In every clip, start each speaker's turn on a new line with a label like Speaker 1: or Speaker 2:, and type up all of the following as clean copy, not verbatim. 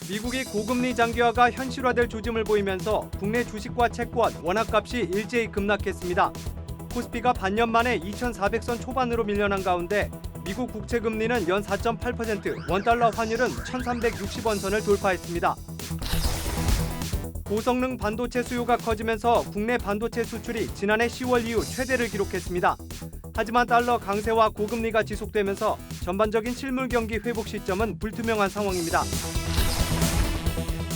Speaker 1: 미국이 고금리 장기화가 현실화될 조짐을 보이면서 국내 주식과 채권, 원화값이 일제히 급락했습니다. 코스피가 반년 만에 2,400선 초반으로 밀려난 가운데 미국 국채 금리는 연 4.8%, 원달러 환율은 1,360원 선을 돌파했습니다. 고성능 반도체 수요가 커지면서 국내 반도체 수출이 지난해 10월 이후 최대를 기록했습니다. 하지만 달러 강세와 고금리가 지속되면서 전반적인 실물 경기 회복 시점은 불투명한 상황입니다.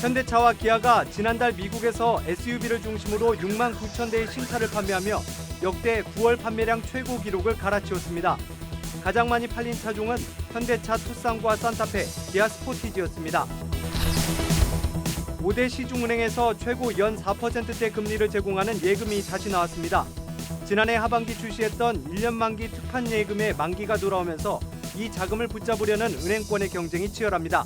Speaker 1: 현대차와 기아가 지난달 미국에서 SUV를 중심으로 6만 9천 대의 신차를 판매하며 역대 9월 판매량 최고 기록을 갈아치웠습니다. 가장 많이 팔린 차종은 현대차 투싼과 산타페, 기아 스포티지였습니다. 5대 시중은행에서 최고 연 4%대 금리를 제공하는 예금이 다시 나왔습니다. 지난해 하반기 출시했던 1년 만기 특판 예금의 만기가 돌아오면서 이 자금을 붙잡으려는 은행권의 경쟁이 치열합니다.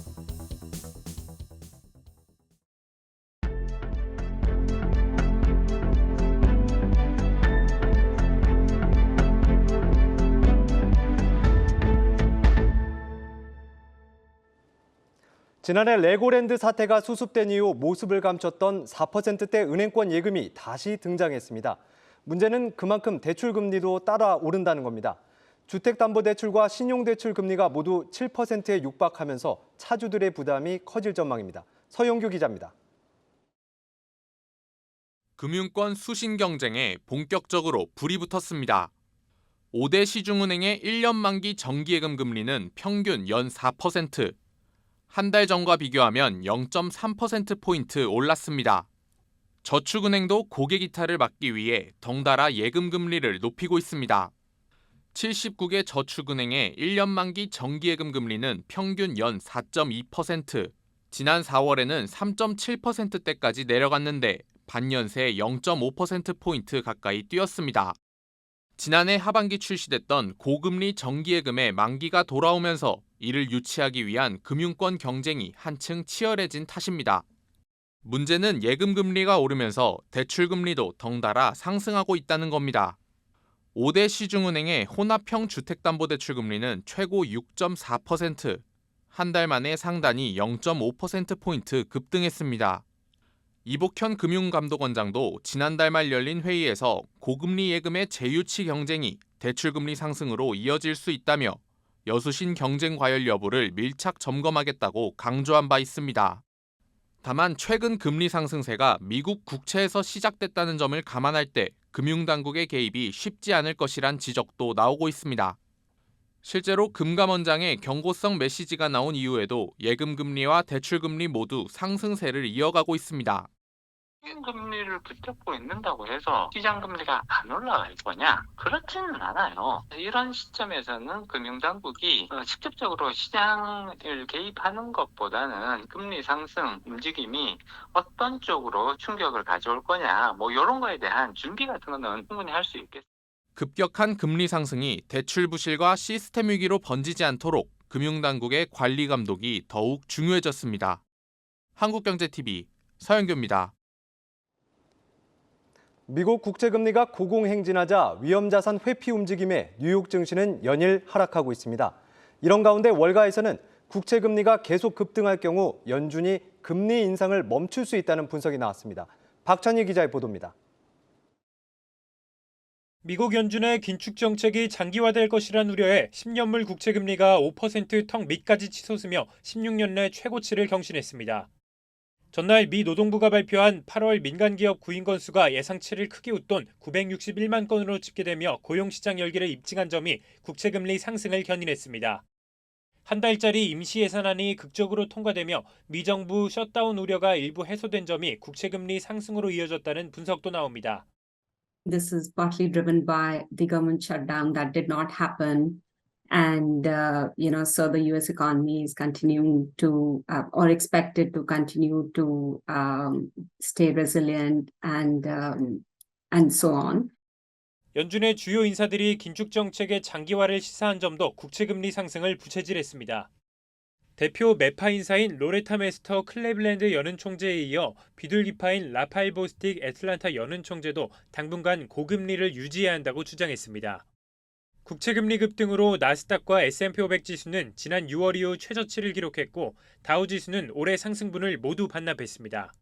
Speaker 1: 지난해 레고랜드 사태가 수습된 이후 모습을 감췄던 4%대 은행권 예금이 다시 등장했습니다. 문제는 그만큼 대출 금리도 따라 오른다는 겁니다. 주택담보대출과 신용대출 금리가 모두 7%에 육박하면서 차주들의 부담이 커질 전망입니다. 서영규 기자입니다.
Speaker 2: 금융권 수신 경쟁에 본격적으로 불이 붙었습니다. 5대 시중은행의 1년 만기 정기예금 금리는 평균 연 4%, 한 달 전과 비교하면 0.3%포인트 올랐습니다. 저축은행도 고객 이탈을 막기 위해 덩달아 예금 금리를 높이고 있습니다. 79개 저축은행의 1년 만기 정기예금 금리는 평균 연 4.2%, 지난 4월에는 3.7%대까지 내려갔는데 반년 새 0.5%포인트 가까이 뛰었습니다. 지난해 하반기 출시됐던 고금리 정기예금의 만기가 돌아오면서 이를 유치하기 위한 금융권 경쟁이 한층 치열해진 탓입니다. 문제는 예금 금리가 오르면서 대출 금리도 덩달아 상승하고 있다는 겁니다. 5대 시중은행의 혼합형 주택담보대출 금리는 최고 6.4%, 한 달 만에 상단이 0.5%포인트 급등했습니다. 이복현 금융감독원장도 지난달 말 열린 회의에서 고금리 예금의 재유치 경쟁이 대출금리 상승으로 이어질 수 있다며 여수신 경쟁 과열 여부를 밀착 점검하겠다고 강조한 바 있습니다. 다만 최근 금리 상승세가 미국 국채에서 시작됐다는 점을 감안할 때 금융당국의 개입이 쉽지 않을 것이란 지적도 나오고 있습니다. 실제로 금감원장의 경고성 메시지가 나온 이후에도 예금금리와 대출금리 모두 상승세를 이어가고 있습니다.
Speaker 3: 금리를 붙잡고 있는다고 해서 시장금리가 안 올라갈 거냐? 그렇지는 않아요. 이런 시점에서는 금융당국이 직접적으로 시장을 개입하는 것보다는 금리 상승 움직임이 어떤 쪽으로 충격을 가져올 거냐, 이런 거에 대한 준비 같은 거는 충분히 할 수 있겠습니다.
Speaker 2: 급격한 금리 상승이 대출 부실과 시스템 위기로 번지지 않도록 금융당국의 관리 감독이 더욱 중요해졌습니다. 한국경제TV 서영규입니다.
Speaker 1: 미국 국채금리가 고공행진하자 위험자산 회피 움직임에 뉴욕 증시는 연일 하락하고 있습니다. 이런 가운데 월가에서는 국채금리가 계속 급등할 경우 연준이 금리 인상을 멈출 수 있다는 분석이 나왔습니다. 박찬희 기자의 보도입니다.
Speaker 4: 미국 연준의 긴축 정책이 장기화될 것이란 우려에 10년물 국채금리가 5% 턱 밑까지 치솟으며 16년 내 최고치를 경신했습니다. 전날 미 노동부가 발표한 8월 민간기업 구인 건수가 예상치를 크게 웃돈 961만 건으로 집계되며 고용시장 열기를 입증한 점이 국채금리 상승을 견인했습니다. 한 달짜리 임시 예산안이 극적으로 통과되며 미정부 셧다운 우려가 일부 해소된 점이 국채금리 상승으로 이어졌다는 분석도 나옵니다.
Speaker 5: This is partly driven by the government shutdown that did not happen. And, so the US economy is continuing to, or expected to continue to stay resilient and so on.
Speaker 4: 연준의 주요 인사들이 긴축 정책의 장기화를 시사한 점도 국채금리 상승을 부채질했습니다. 대표 매파 인사인 로레타 메스터 클레블랜드 연은 총재에 이어 비둘기파인 라파엘 보스틱 애틀란타 연은 총재도 당분간 고금리를 유지해야 한다고 주장했습니다. 국채금리 급등으로 나스닥과 S&P 500 지수는 지난 6월 이후 최저치를 기록했고 다우 지수는 올해 상승분을 모두 반납했습니다.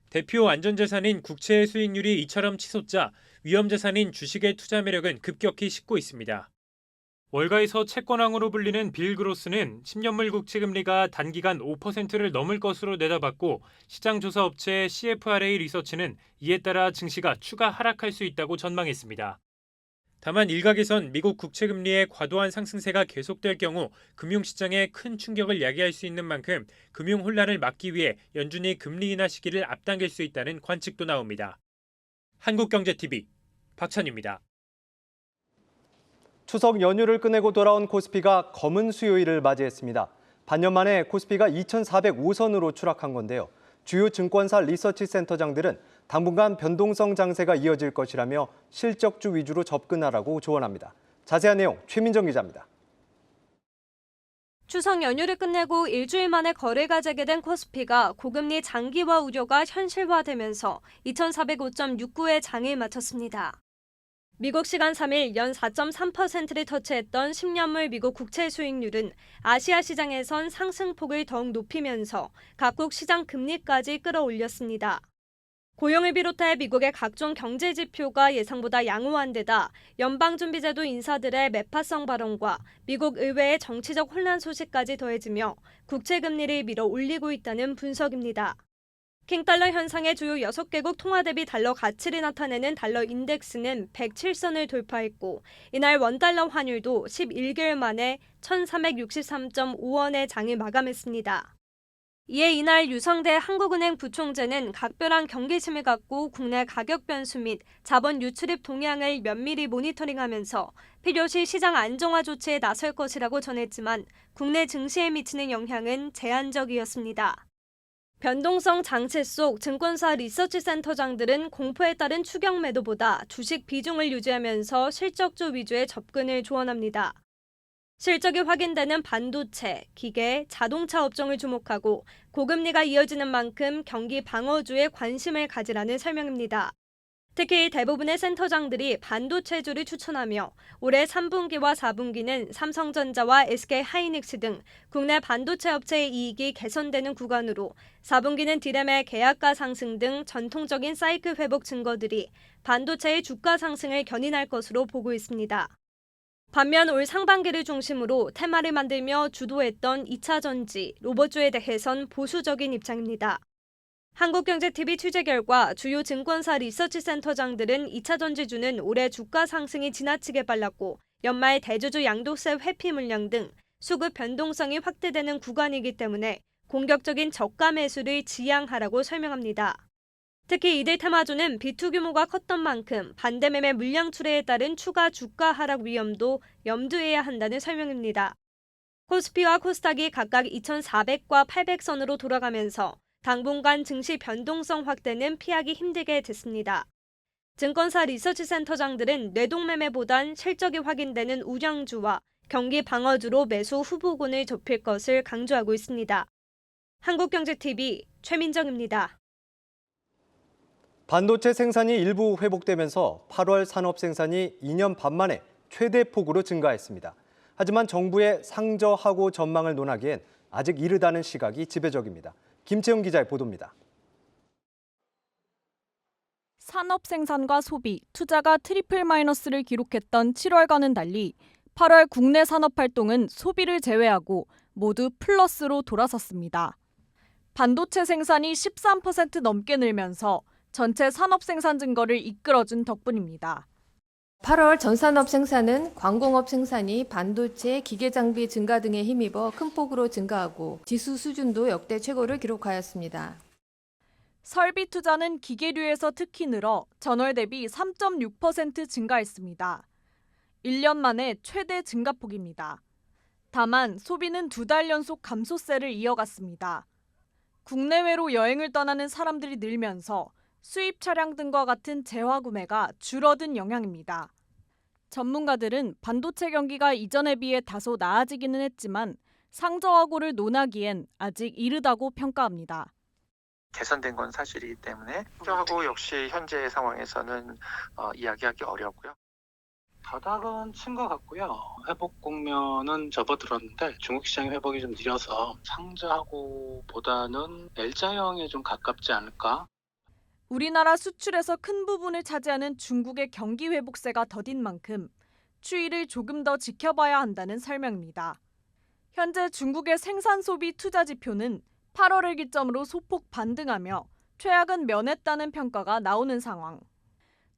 Speaker 4: 대표 안전자산인 국채의 수익률이 이처럼 치솟자 위험자산인 주식의 투자 매력은 급격히 식고 있습니다. 월가에서 채권왕으로 불리는 빌 그로스는 10년물 국채금리가 단기간 5%를 넘을 것으로 내다봤고 시장조사업체 CFRA 리서치는 이에 따라 증시가 추가 하락할 수 있다고 전망했습니다. 다만 일각에선 미국 국채금리의 과도한 상승세가 계속될 경우 금융시장에 큰 충격을 야기할 수 있는 만큼 금융 혼란을 막기 위해 연준이 금리 인하 시기를 앞당길 수 있다는 관측도 나옵니다. 한국경제TV 박찬유입니다.
Speaker 1: 추석 연휴를 끝내고 돌아온 코스피가 검은 수요일을 맞이했습니다. 반년 만에 코스피가 2,405선으로 추락한 건데요. 주요 증권사 리서치 센터장들은 당분간 변동성 장세가 이어질 것이라며 실적주 위주로 접근하라고 조언합니다. 자세한 내용 최민정 기자입니다.
Speaker 6: 추석 연휴를 끝내고 일주일 만에 거래가 재개된 코스피가 고금리 장기화 우려가 현실화되면서 2,405.69의 장을 마쳤습니다. 미국 시간 3일 연 4.3%를 터치했던 10년물 미국 국채 수익률은 아시아 시장에선 상승폭을 더욱 높이면서 각국 시장 금리까지 끌어올렸습니다. 고용을 비롯해 미국의 각종 경제 지표가 예상보다 양호한 데다 연방준비제도 인사들의 매파성 발언과 미국 의회의 정치적 혼란 소식까지 더해지며 국채 금리를 밀어 올리고 있다는 분석입니다. 킹달러 현상의 주요 6개국 통화 대비 달러 가치를 나타내는 달러 인덱스는 107선을 돌파했고 이날 원달러 환율도 11개월 만에 1,363.5원의 장을 마감했습니다. 이에 이날 유성대 한국은행 부총재는 각별한 경계심을 갖고 국내 가격 변수 및 자본 유출입 동향을 면밀히 모니터링하면서 필요시 시장 안정화 조치에 나설 것이라고 전했지만 국내 증시에 미치는 영향은 제한적이었습니다. 변동성 장세 속 증권사 리서치 센터장들은 공포에 따른 추격 매도보다 주식 비중을 유지하면서 실적주 위주의 접근을 조언합니다. 실적이 확인되는 반도체, 기계, 자동차 업종을 주목하고 고금리가 이어지는 만큼 경기 방어주에 관심을 가지라는 설명입니다. 특히 대부분의 센터장들이 반도체주를 추천하며 올해 3분기와 4분기는 삼성전자와 SK하이닉스 등 국내 반도체 업체의 이익이 개선되는 구간으로 4분기는 디램의 계약가 상승 등 전통적인 사이클 회복 증거들이 반도체의 주가 상승을 견인할 것으로 보고 있습니다. 반면 올 상반기를 중심으로 테마를 만들며 주도했던 2차 전지, 로봇주에 대해선 보수적인 입장입니다. 한국경제TV 취재 결과 주요 증권사 리서치 센터장들은 2차 전지주는 올해 주가 상승이 지나치게 빨랐고 연말 대주주 양도세 회피 물량 등 수급 변동성이 확대되는 구간이기 때문에 공격적인 저가 매수를 지양하라고 설명합니다. 특히 이들 테마주는 비투 규모가 컸던 만큼 반대매매 물량 출회에 따른 추가 주가 하락 위험도 염두해야 한다는 설명입니다. 코스피와 코스닥이 각각 2,400과 800선으로 돌아가면서 당분간 증시 변동성 확대는 피하기 힘들게 됐습니다. 증권사 리서치 센터장들은 뇌동매매보단 실적이 확인되는 우량주와 경기 방어주로 매수 후보군을 좁힐 것을 강조하고 있습니다. 한국경제TV 최민정입니다.
Speaker 1: 반도체 생산이 일부 회복되면서 8월 산업 생산이 2년 반 만에 최대 폭으로 증가했습니다. 하지만 정부의 상저하고 전망을 논하기엔 아직 이르다는 시각이 지배적입니다. 김채영 기자의 보도입니다.
Speaker 7: 산업 생산과 소비, 투자가 트리플 마이너스를 기록했던 7월과는 달리 8월 국내 산업 활동은 소비를 제외하고 모두 플러스로 돌아섰습니다. 반도체 생산이 13% 넘게 늘면서 전체 산업 생산 증가를 이끌어준 덕분입니다.
Speaker 8: 8월 전산업 생산은 광공업 생산이 반도체, 기계장비 증가 등에 힘입어 큰 폭으로 증가하고 지수 수준도 역대 최고를 기록하였습니다.
Speaker 7: 설비 투자는 기계류에서 특히 늘어 전월 대비 3.6% 증가했습니다. 1년 만에 최대 증가폭입니다. 다만 소비는 2달 연속 감소세를 이어갔습니다. 국내외로 여행을 떠나는 사람들이 늘면서 수입 차량 등과 같은 재화구매가 줄어든 영향입니다. 전문가들은 반도체 경기가 이전에 비해 다소 나아지기는 했지만 상저하고를 논하기엔 아직 이르다고 평가합니다.
Speaker 9: 개선된 건 사실이기 때문에 상저하고 역시 현재 상황에서는 이야기하기 어렵고요.
Speaker 10: 바닥은 친 것 같고요. 회복 국면은 접어들었는데 중국 시장의 회복이 좀 느려서 상저하고 보다는 L자형에 좀 가깝지 않을까.
Speaker 7: 우리나라 수출에서 큰 부분을 차지하는 중국의 경기 회복세가 더딘 만큼 추이를 조금 더 지켜봐야 한다는 설명입니다. 현재 중국의 생산 소비 투자 지표는 8월을 기점으로 소폭 반등하며 최악은 면했다는 평가가 나오는 상황.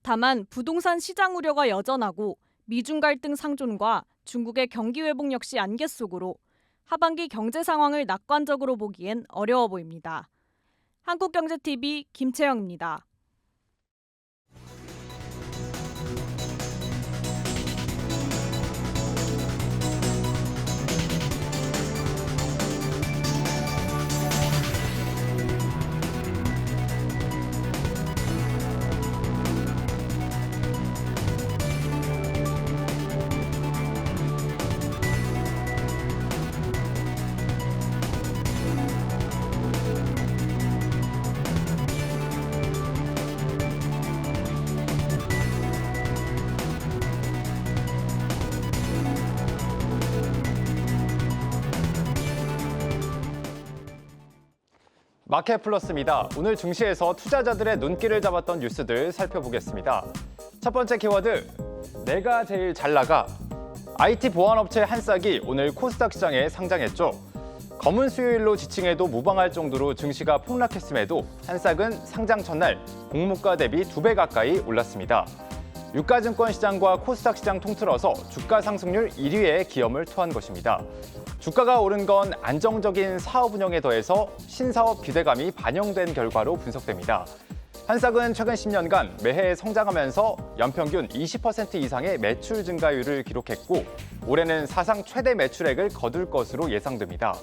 Speaker 7: 다만 부동산 시장 우려가 여전하고 미중 갈등 상존과 중국의 경기 회복 역시 안개 속으로 하반기 경제 상황을 낙관적으로 보기엔 어려워 보입니다. 한국경제TV 김채영입니다.
Speaker 1: 마켓 플러스입니다. 오늘 증시에서 투자자들의 눈길을 잡았던 뉴스들 살펴보겠습니다. 첫 번째 키워드, 내가 제일 잘 나가. IT 보안업체 한싹이 오늘 코스닥 시장에 상장했죠. 검은 수요일로 지칭해도 무방할 정도로 증시가 폭락했음에도 한싹은 상장 첫날 공모가 대비 2배 가까이 올랐습니다. 유가증권 시장과 코스닥 시장 통틀어서 주가 상승률 1위에 기염을 토한 것입니다. 주가가 오른 건 안정적인 사업 운영에 더해서 신사업 기대감이 반영된 결과로 분석됩니다. 한싹은 최근 10년간 매해 성장하면서 연평균 20% 이상의 매출 증가율을 기록했고 올해는 사상 최대 매출액을 거둘 것으로 예상됩니다.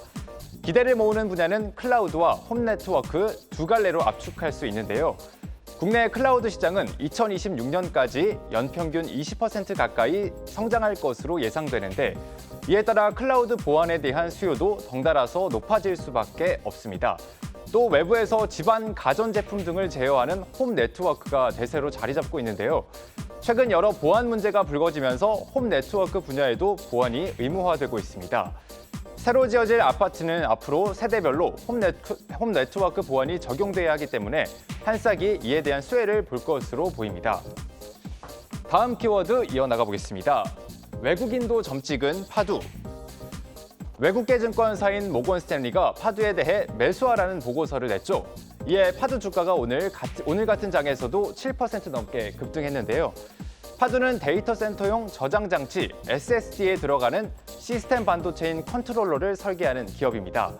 Speaker 1: 기대를 모으는 분야는 클라우드와 홈 네트워크 두 갈래로 압축할 수 있는데요. 국내 클라우드 시장은 2026년까지 연평균 20% 가까이 성장할 것으로 예상되는데 이에 따라 클라우드 보안에 대한 수요도 덩달아서 높아질 수밖에 없습니다. 또 외부에서 집안 가전제품 등을 제어하는 홈 네트워크가 대세로 자리 잡고 있는데요. 최근 여러 보안 문제가 불거지면서 홈 네트워크 분야에도 보안이 의무화되고 있습니다. 새로 지어질 아파트는 앞으로 세대별로 홈 네트워크 보안이 적용돼야 하기 때문에 한싹이 이에 대한 수혜를 볼 것으로 보입니다. 다음 키워드 이어나가 보겠습니다. 외국인도 점 찍은 파두. 외국계 증권사인 모건 스탠리가 파두에 대해 매수하라는 보고서를 냈죠. 이에 파두 주가가 오늘 같은 장에서도 7% 넘게 급등했는데요. 파두는 데이터 센터용 저장 장치 SSD에 들어가는 시스템 반도체인 컨트롤러를 설계하는 기업입니다.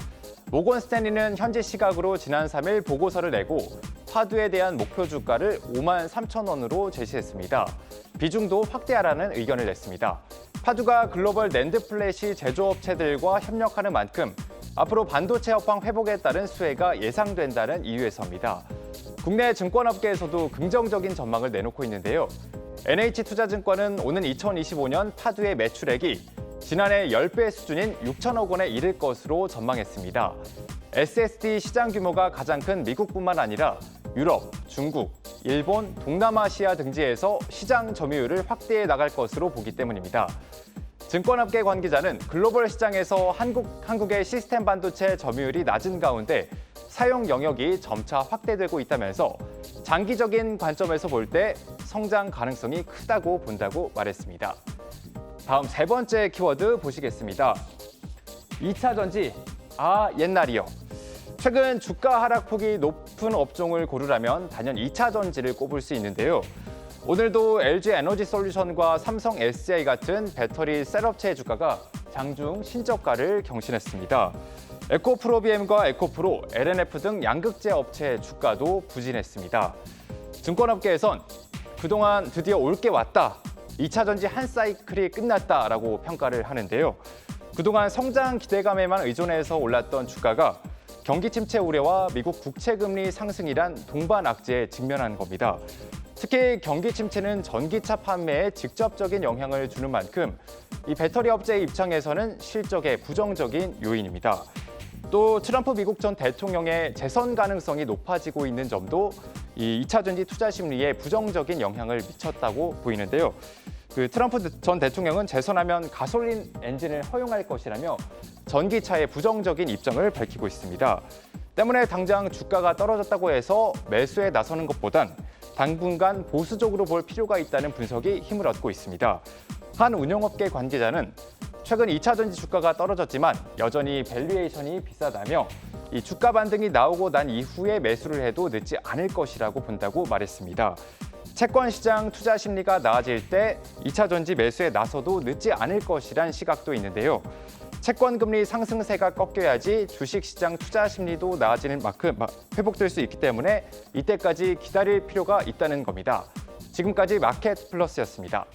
Speaker 1: 모건 스탠리는 현지 시각으로 지난 3일 보고서를 내고 파두에 대한 목표 주가를 53,000원으로 제시했습니다. 비중도 확대하라는 의견을 냈습니다. 파두가 글로벌 낸드 플래시 제조업체들과 협력하는 만큼 앞으로 반도체 업황 회복에 따른 수혜가 예상된다는 이유에서입니다. 국내 증권업계에서도 긍정적인 전망을 내놓고 있는데요. NH투자증권은 오는 2025년 파두의 매출액이 지난해 10배 수준인 6천억 원에 이를 것으로 전망했습니다. SSD 시장 규모가 가장 큰 미국뿐만 아니라 유럽, 중국, 일본, 동남아시아 등지에서 시장 점유율을 확대해 나갈 것으로 보기 때문입니다. 증권업계 관계자는 글로벌 시장에서 한국의 시스템 반도체 점유율이 낮은 가운데 사용 영역이 점차 확대되고 있다면서 장기적인 관점에서 볼 때 성장 가능성이 크다고 본다고 말했습니다. 다음 세 번째 키워드 보시겠습니다. 2차 전지, 옛날이요. 최근 주가 하락폭이 높은 업종을 고르라면 단연 2차 전지를 꼽을 수 있는데요. 오늘도 LG 에너지 솔루션과 삼성 SDI 같은 배터리 셀업체의 주가가 장중 신저가를 경신했습니다. 에코프로비엠과 에코프로, LNF 등 양극재 업체의 주가도 부진했습니다. 증권업계에선 그동안 드디어 올 게 왔다, 2차 전지 한 사이클이 끝났다라고 평가를 하는데요. 그동안 성장 기대감에만 의존해서 올랐던 주가가 경기 침체 우려와 미국 국채금리 상승이란 동반 악재에 직면한 겁니다. 특히 경기 침체는 전기차 판매에 직접적인 영향을 주는 만큼 이 배터리 업체의 입장에서는 실적에 부정적인 요인입니다. 또 트럼프 미국 전 대통령의 재선 가능성이 높아지고 있는 점도 이 2차 전지 투자 심리에 부정적인 영향을 미쳤다고 보이는데요.
Speaker 11: 트럼프 전 대통령은 재선하면 가솔린 엔진을 허용할 것이라며 전기차에 부정적인 입장을 밝히고 있습니다. 때문에 당장 주가가 떨어졌다고 해서 매수에 나서는 것보단 당분간 보수적으로 볼 필요가 있다는 분석이 힘을 얻고 있습니다. 한 운영업계 관계자는 최근 2차 전지 주가가 떨어졌지만 여전히 밸류에이션이 비싸다며 이 주가 반등이 나오고 난 이후에 매수를 해도 늦지 않을 것이라고 본다고 말했습니다. 채권 시장 투자 심리가 나아질 때 2차 전지 매수에 나서도 늦지 않을 것이란 시각도 있는데요. 채권 금리 상승세가 꺾여야지 주식 시장 투자 심리도 나아지는 만큼 회복될 수 있기 때문에 이때까지 기다릴 필요가 있다는 겁니다. 지금까지 마켓 플러스였습니다.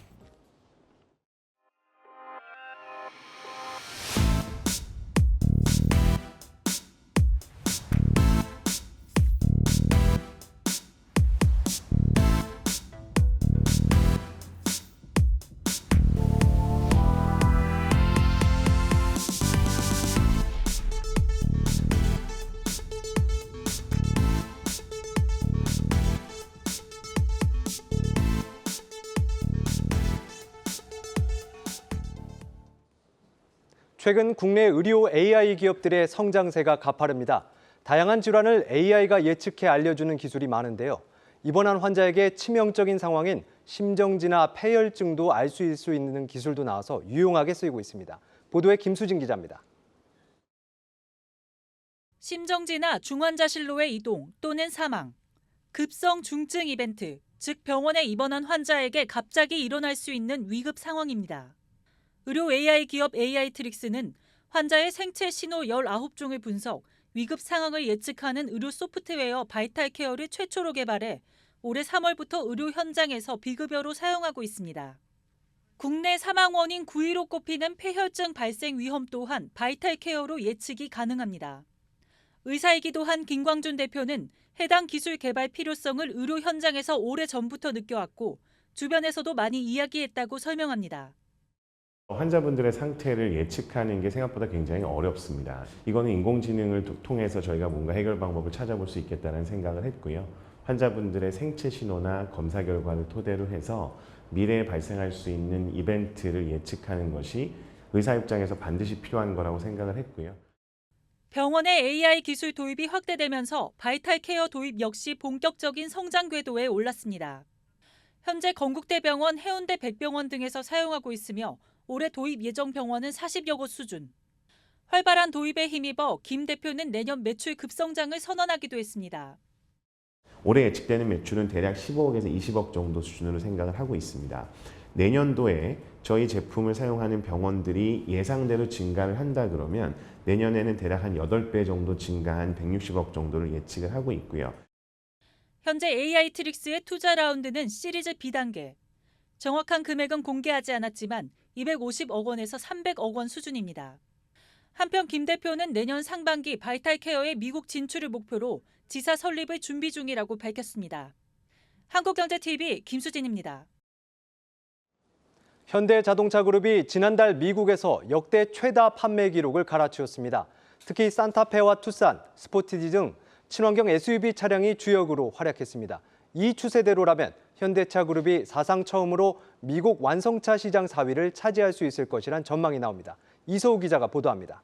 Speaker 1: 최근 국내 의료 AI 기업들의 성장세가 가파릅니다. 다양한 질환을 AI가 예측해 알려주는 기술이 많은데요. 입원한 환자에게 치명적인 상황인 심정지나 폐혈증도 알 수 있는 기술도 나와서 유용하게 쓰이고 있습니다. 보도에 김수진 기자입니다.
Speaker 12: 심정지나 중환자실로의 이동 또는 사망, 급성 중증 이벤트, 즉 병원에 입원한 환자에게 갑자기 일어날 수 있는 위급 상황입니다. 의료 AI 기업 AI트릭스는 환자의 생체 신호 19종을 분석, 위급 상황을 예측하는 의료 소프트웨어 바이탈케어를 최초로 개발해 올해 3월부터 의료 현장에서 비급여로 사용하고 있습니다. 국내 사망 원인 9위로 꼽히는 폐혈증 발생 위험 또한 바이탈케어로 예측이 가능합니다. 의사이기도 한 김광준 대표는 해당 기술 개발 필요성을 의료 현장에서 오래전부터 느껴왔고 주변에서도 많이 이야기했다고 설명합니다.
Speaker 13: 환자분들의 상태를 예측하는 게 생각보다 굉장히 어렵습니다. 이거는 인공지능을 통해서 저희가 뭔가 해결 방법을 찾아볼 수 있겠다는 생각을 했고요. 환자분들의 생체 신호나 검사 결과를 토대로 해서 미래에 발생할 수 있는 이벤트를 예측하는 것이 의사 입장에서 반드시 필요한 거라고 생각을 했고요.
Speaker 12: 병원의 AI 기술 도입이 확대되면서 바이탈케어 도입 역시 본격적인 성장 궤도에 올랐습니다. 현재 건국대병원, 해운대 백병원 등에서 사용하고 있으며 올해 도입 예정 병원은 40여 곳 수준. 활발한 도입에 힘입어 김 대표는 내년 매출 급성장을 선언하기도 했습니다.
Speaker 13: 올해 예측되는 매출은 대략 15억에서 20억 정도 수준으로 생각을 하고 있습니다. 내년도에 저희 제품을 사용하는 병원들이 예상대로 증가를 한다 그러면 내년에는 대략 한 8배 정도 증가한 160억 정도를 예측을 하고 있고요.
Speaker 12: 현재 AI트릭스의 투자 라운드는 시리즈 B단계. 정확한 금액은 공개하지 않았지만 250억 원에서 300억 원 수준입니다. 한편 김 대표는 내년 상반기 바이탈케어의 미국 진출을 목표로 지사 설립을 준비 중이라고 밝혔습니다. 한국경제TV 김수진입니다.
Speaker 1: 현대자동차그룹이 지난달 미국에서 역대 최다 판매 기록을 갈아치웠습니다. 특히 산타페와 투싼, 스포티지 등 친환경 SUV 차량이 주역으로 활약했습니다. 이 추세대로라면 현대차그룹이 사상 처음으로 미국 완성차 시장 4위를 차지할 수 있을 것이란 전망이 나옵니다. 이소우 기자가 보도합니다.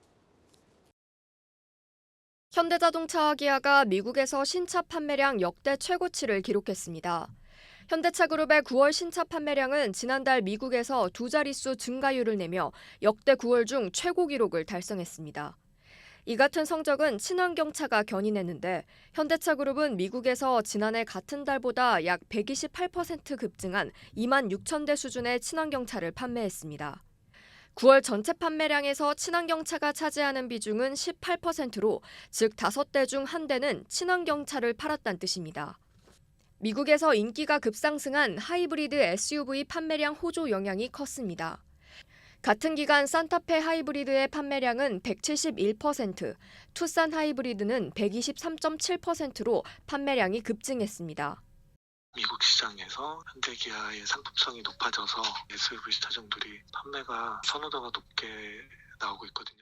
Speaker 14: 현대자동차와 기아가 미국에서 신차 판매량 역대 최고치를 기록했습니다. 현대차그룹의 9월 신차 판매량은 지난달 미국에서 두 자릿수 증가율을 내며 역대 9월 중 최고 기록을 달성했습니다. 이 같은 성적은 친환경차가 견인했는데 현대차그룹은 미국에서 지난해 같은 달보다 약 128% 급증한 2만 6천 대 수준의 친환경차를 판매했습니다. 9월 전체 판매량에서 친환경차가 차지하는 비중은 18%로 즉 5대 중 1대는 친환경차를 팔았다는 뜻입니다. 미국에서 인기가 급상승한 하이브리드 SUV 판매량 호조 영향이 컸습니다. 같은 기간 산타페 하이브리드의 판매량은 171%, 투싼 하이브리드는 123.7%로 판매량이 급증했습니다.
Speaker 10: 미국 시장에서 현대기아의 상품성이 높아져서 SUV 차종들이 판매가 선호도가 높게 나오고 있거든요.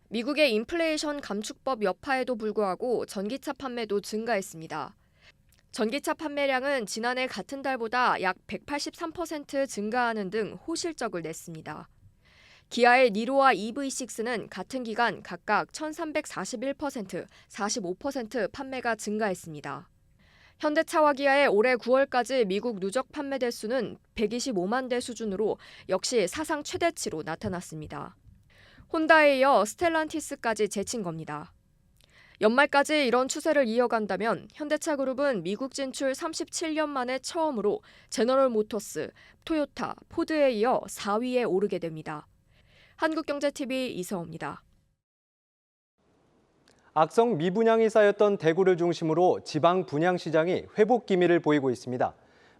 Speaker 14: 미국의 인플레이션 감축법 여파에도 불구하고 전기차 판매도 증가했습니다. 전기차 판매량은 지난해 같은 달보다 약 183% 증가하는 등 호실적을 냈습니다. 기아의 니로와 EV6는 같은 기간 각각 1341%, 45% 판매가 증가했습니다. 현대차와 기아의 올해 9월까지 미국 누적 판매 대수는 125만 대 수준으로 역시 사상 최대치로 나타났습니다. 혼다에 이어 스텔란티스까지 제친 겁니다. 연말까지 이런 추세를 이어간다면 현대차 그룹은 미국 진출 37년 만에 처음으로 제너럴 모터스, 토요타, 포드에 이어 4위에 오르게 됩니다. 한국경제TV 이서호입니다.
Speaker 1: 악성 미분양이 쌓였던 대구를 중심으로 지방 분양 시장이 회복 기미를 보이고 있습니다.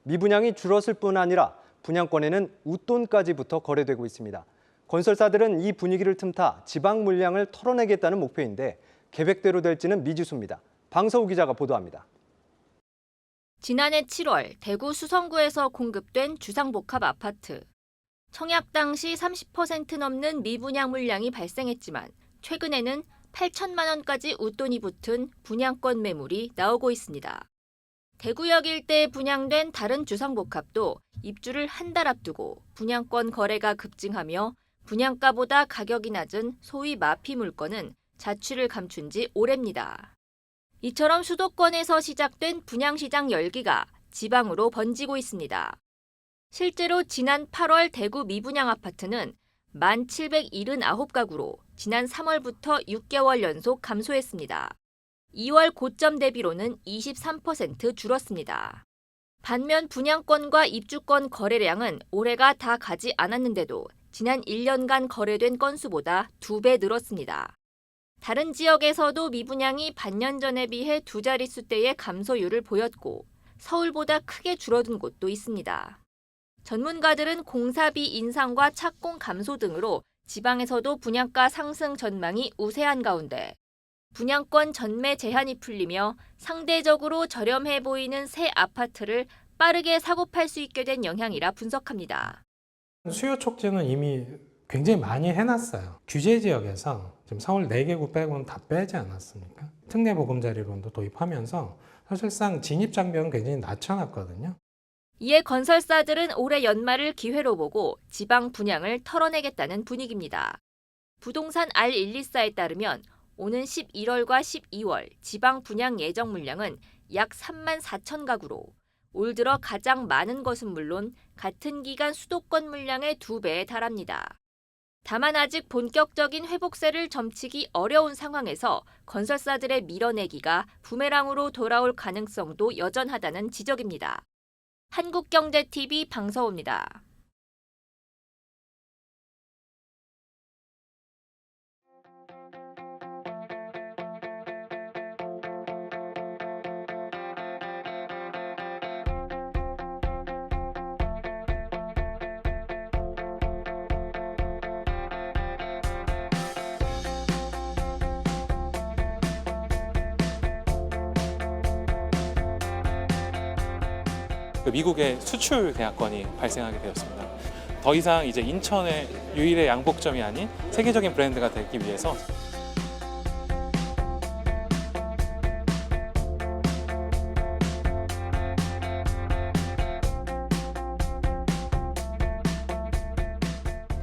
Speaker 1: 미분양이 줄었을 뿐 아니라 분양권에는 웃돈까지 붙어 거래되고 있습니다. 건설사들은 이 분위기를 틈타 지방 물량을 털어내겠다는 목표인데 계획대로 될지는 미지수입니다. 방서우 기자가 보도합니다.
Speaker 15: 지난해 7월 대구 수성구에서 공급된 주상복합 아파트. 청약 당시 30% 넘는 미분양 물량이 발생했지만 최근에는 8천만 원까지 웃돈이 붙은 분양권 매물이 나오고 있습니다. 대구역 일대에 분양된 다른 주상복합도 입주를 한 달 앞두고 분양권 거래가 급증하며 분양가보다 가격이 낮은 소위 마피 물건은 자취를 감춘 지 오래입니다. 이처럼 수도권에서 시작된 분양시장 열기가 지방으로 번지고 있습니다. 실제로 지난 8월 대구 미분양 아파트는 1,779가구로 지난 3월부터 6개월 연속 감소했습니다. 2월 고점 대비로는 23% 줄었습니다. 반면 분양권과 입주권 거래량은 올해가 다 가지 않았는데도 지난 1년간 거래된 건수보다 2배 늘었습니다. 다른 지역에서도 미분양이 반년 전에 비해 두 자릿수대의 감소율을 보였고 서울보다 크게 줄어든 곳도 있습니다. 전문가들은 공사비 인상과 착공 감소 등으로 지방에서도 분양가 상승 전망이 우세한 가운데 분양권 전매 제한이 풀리며 상대적으로 저렴해 보이는 새 아파트를 빠르게 사고팔 수 있게 된 영향이라 분석합니다.
Speaker 16: 수요 촉진은 이미 굉장히 많이 해놨어요. 규제 지역에서 지금 서울 4개구 빼고는 다 빼지 않았습니까? 특례 보금자리론도 도입하면서 사실상 진입 장벽은 굉장히 낮춰놨거든요.
Speaker 15: 이에 건설사들은 올해 연말을 기회로 보고 지방 분양을 털어내겠다는 분위기입니다. 부동산 R124에 따르면 오는 11월과 12월 지방 분양 예정 물량은 약 3만 4천 가구로 올 들어 가장 많은 것은 물론 같은 기간 수도권 물량의 2배에 달합니다. 다만 아직 본격적인 회복세를 점치기 어려운 상황에서 건설사들의 밀어내기가 부메랑으로 돌아올 가능성도 여전하다는 지적입니다. 한국경제TV 방서우입니다.
Speaker 17: 미국의 수출 계약권이 발생하게 되었습니다. 더 이상 이제 인천의 유일의 양복점이 아닌 세계적인 브랜드가 되기 위해서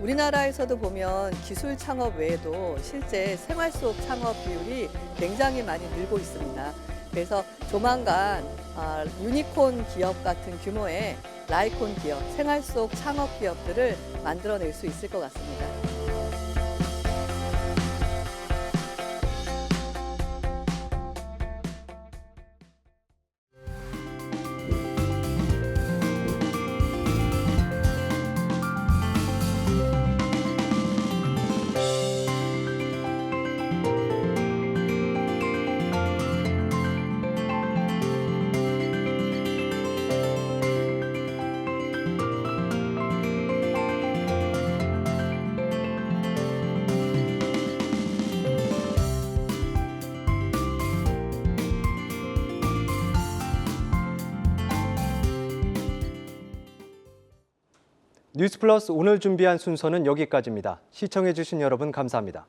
Speaker 18: 우리나라에서도 보면 기술 창업 외에도 실제 생활 속 창업 비율이 굉장히 많이 늘고 있습니다. 그래서 조만간 유니콘 기업 같은 규모의 라이콘 기업, 생활 속 창업 기업들을 만들어낼 수 있을 것 같습니다.
Speaker 1: 뉴스플러스 오늘 준비한 순서는 여기까지입니다. 시청해주신 여러분 감사합니다.